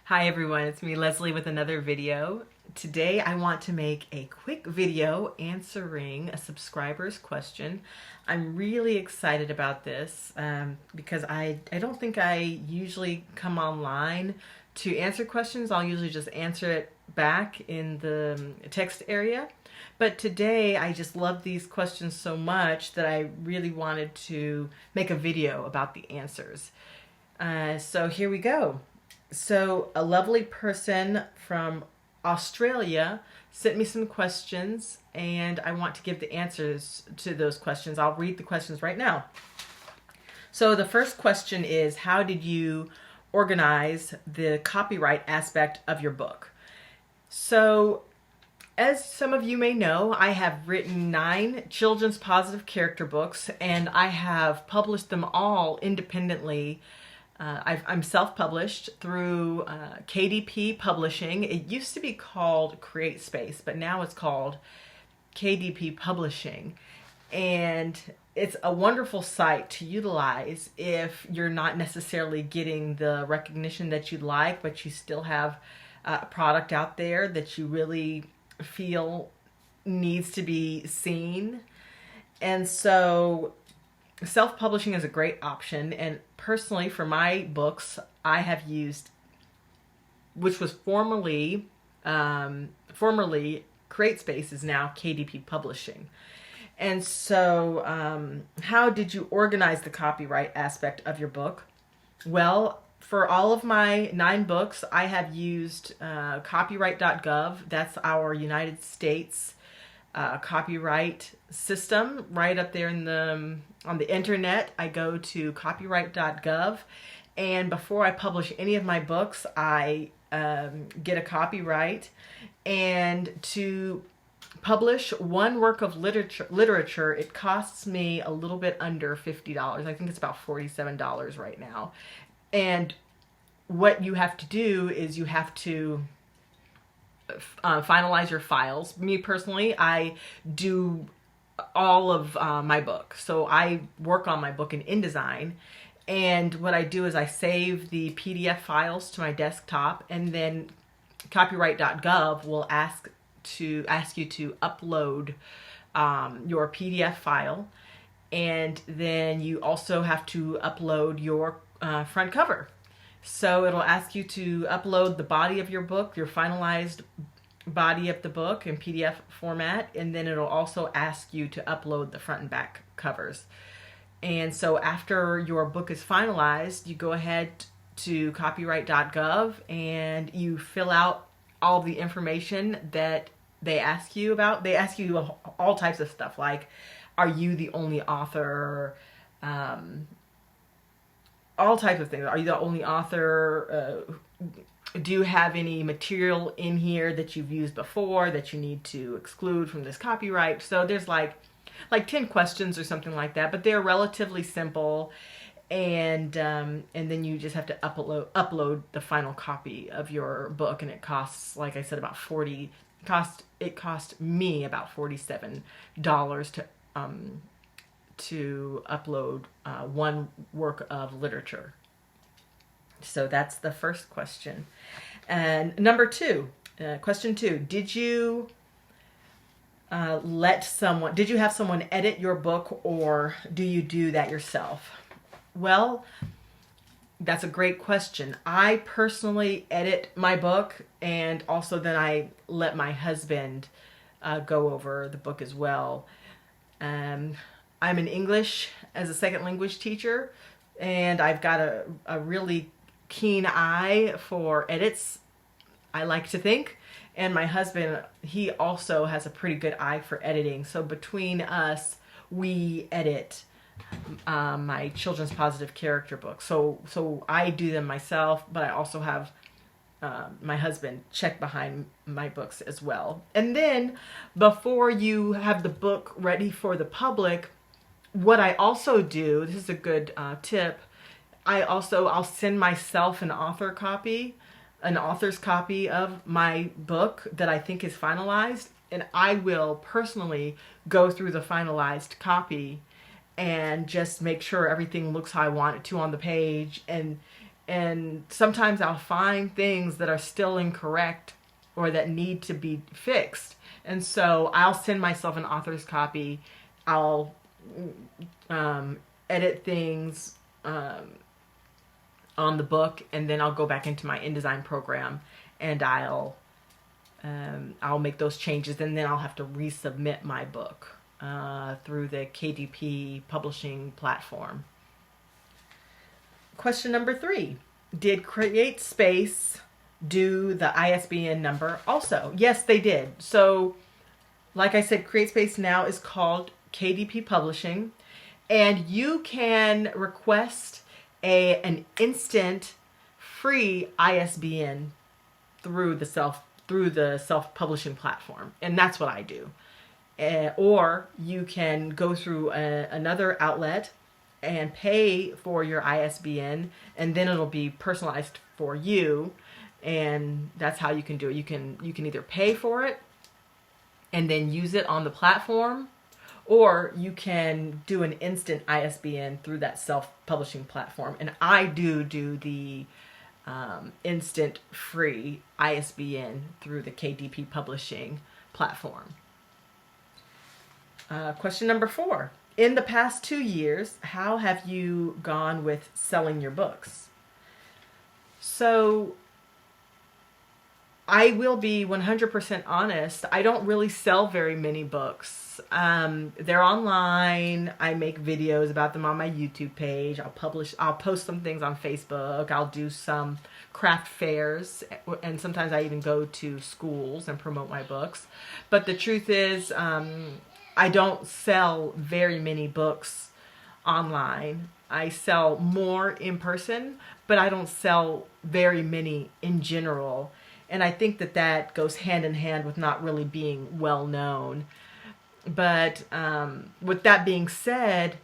Hi everyone, it's me Leslie with another video. Today I want to make a quick video answering a subscriber's question. I'm really excited about this because I don't think I usually come online to answer questions. I'll usually just answer it back in the text area. But today I just love these questions so much that I really wanted to make a video about the answers. So here we go. So a lovely person from Australia sent me some questions and I want to give the answers to those questions. I'll read the questions right now. So the first question is, how did you organize the copyright aspect of your book? So as some of you may know, I have written 9 children's positive character books and I have published them all independently. I'm self-published through KDP Publishing. It used to be called CreateSpace, but now it's called KDP Publishing. And it's a wonderful site to utilize if you're not necessarily getting the recognition that you'd like, but you still have a product out there that you really feel needs to be seen. And so self-publishing is a great option, and personally for my books I have used, which was formerly CreateSpace, is now KDP Publishing. And so how did you organize the copyright aspect of your book? Well, for all of my 9 books I have used copyright.gov. That's our United States copyright system right up there on the internet. I go to copyright.gov, and before I publish any of my books I get a copyright. And to publish one work of literature it costs me a little bit under $50. I think it's about $47 right now. And what you have to do is you have to finalize your files. Me personally, I do all of my book. So I work on my book in InDesign, and what I do is I save the PDF files to my desktop, and then copyright.gov will ask you to upload your PDF file, and then you also have to upload your front cover. So it'll ask you to upload the body of your book, your finalized body of the book in PDF format, and then it'll also ask you to upload the front and back covers. And so after your book is finalized, you go ahead to copyright.gov and you fill out all the information that they ask you about. They ask you all types of stuff like, are you the only author? All types of things. Are you the only author? Do you have any material in here that you've used before that you need to exclude from this copyright? So there's like 10 questions or something like that, but they're relatively simple. And then you just have to upload the final copy of your book, and it costs, like I said, about it cost me about $47 to upload one work of literature. So that's the first question. And number 2, question 2, did you have someone edit your book, or do you do that yourself? Well, that's a great question. I personally edit my book, and also then I let my husband go over the book as well. I'm an English as a second language teacher, and I've got a really keen eye for edits, I like to think. And my husband, he also has a pretty good eye for editing. So between us, we edit my children's positive character books. So I do them myself, but I also have my husband check behind my books as well. And then before you have the book ready for the public, what I also do, this is a good tip, I'll send myself an author's copy of my book that I think is finalized, and I will personally go through the finalized copy and just make sure everything looks how I want it to on the page, and And sometimes I'll find things that are still incorrect or that need to be fixed. And so I'll send myself an author's copy. I'll edit things on the book, and then I'll go back into my InDesign program and I'll make those changes, and then I'll have to resubmit my book through the KDP publishing platform. Question number 3. Did CreateSpace do the ISBN number also? Yes, they did. So, like I said, CreateSpace now is called KDP Publishing, and you can request an instant free ISBN through the self-publishing platform, and that's what I do. Or you can go through another outlet and pay for your ISBN, and then it'll be personalized for you, and that's how you can do it. You can either pay for it and then use it on the platform, or you can do an instant ISBN through that self-publishing platform. And I do the instant free ISBN through the KDP publishing platform. Question number 4. In the past 2 years, how have you gone with selling your books? So I will be 100% honest. I don't really sell very many books. They're online. I make videos about them on my YouTube page. I'll post some things on Facebook. I'll do some craft fairs, and sometimes I even go to schools and promote my books. But the truth is, I don't sell very many books online. I sell more in person, but I don't sell very many in general. And I think that goes hand in hand with not really being well known. But with that being said,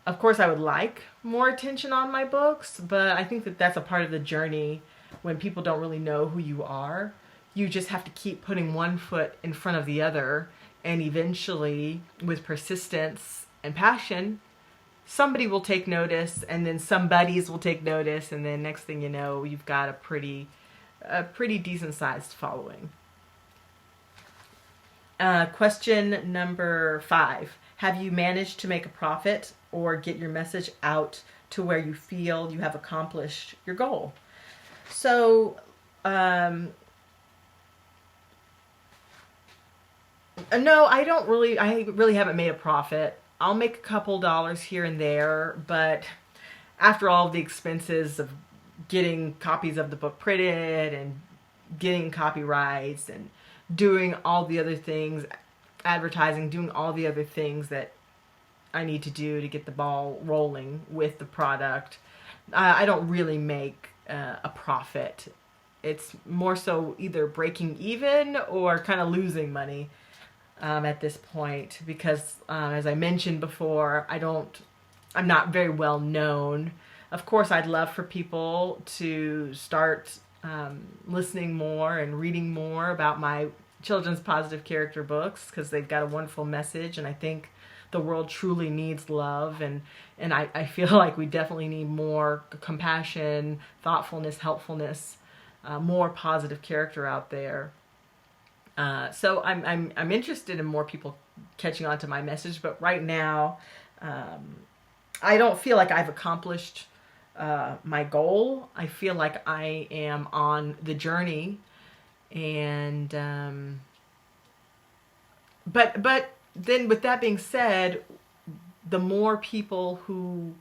of course I would like more attention on my books, but I think that's a part of the journey when people don't really know who you are. You just have to keep putting one foot in front of the other, and eventually, with persistence and passion, somebody will take notice, and then somebodies will take notice, and then next thing you know, you've got a pretty decent sized following. Question number 5. Have you managed to make a profit or get your message out to where you feel you have accomplished your goal? So, no, I really haven't made a profit. I'll make a couple dollars here and there, but after all the expenses of getting copies of the book printed and getting copyrights and doing all the other things, advertising, doing all the other things that I need to do to get the ball rolling with the product, I don't really make a profit. It's more so either breaking even or kind of losing money at this point, because as I mentioned before, I'm not very well known. Of course, I'd love for people to start listening more and reading more about my children's positive character books, because they've got a wonderful message, and I think the world truly needs love, and I feel like we definitely need more compassion, thoughtfulness, helpfulness, more positive character out there. So I'm interested in more people catching on to my message, but right now I don't feel like I've accomplished my goal. I feel like I am on the journey, and but then with that being said, the more people who,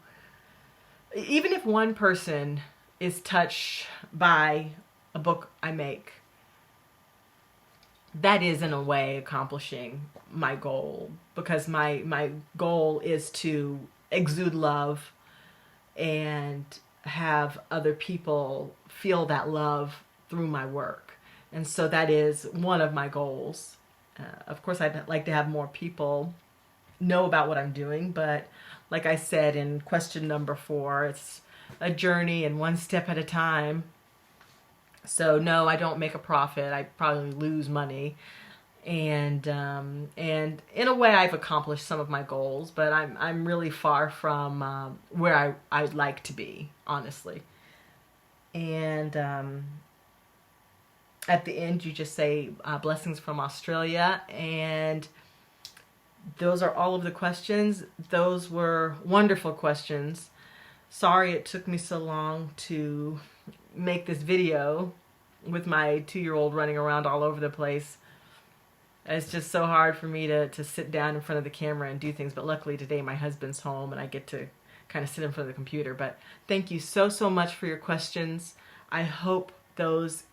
even if one person is touched by a book I make, that is in a way accomplishing my goal, because my goal is to exude love and have other people feel that love through my work. And so that is one of my goals. Of course, I'd like to have more people know about what I'm doing, but like I said in question number 4, it's a journey and one step at a time. So no, I don't make a profit. I probably lose money, and in a way, I've accomplished some of my goals, but I'm really far from where I'd like to be, honestly. And at the end, you just say blessings from Australia. And those are all of the questions. Those were wonderful questions. Sorry it took me so long to make this video with my 2-year-old running around all over the place. It's just so hard for me to sit down in front of the camera and do things. But luckily today my husband's home and I get to kind of sit in front of the computer. But thank you so much for your questions. I hope those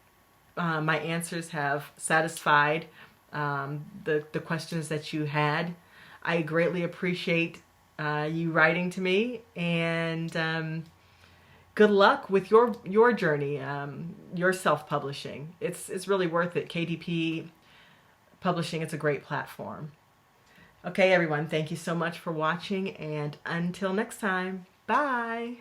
my answers have satisfied the questions that you had. I greatly appreciate you writing to me, and good luck with your journey, your self-publishing. It's really worth it. KDP Publishing, it's a great platform. Okay, everyone, thank you so much for watching, and until next time, bye.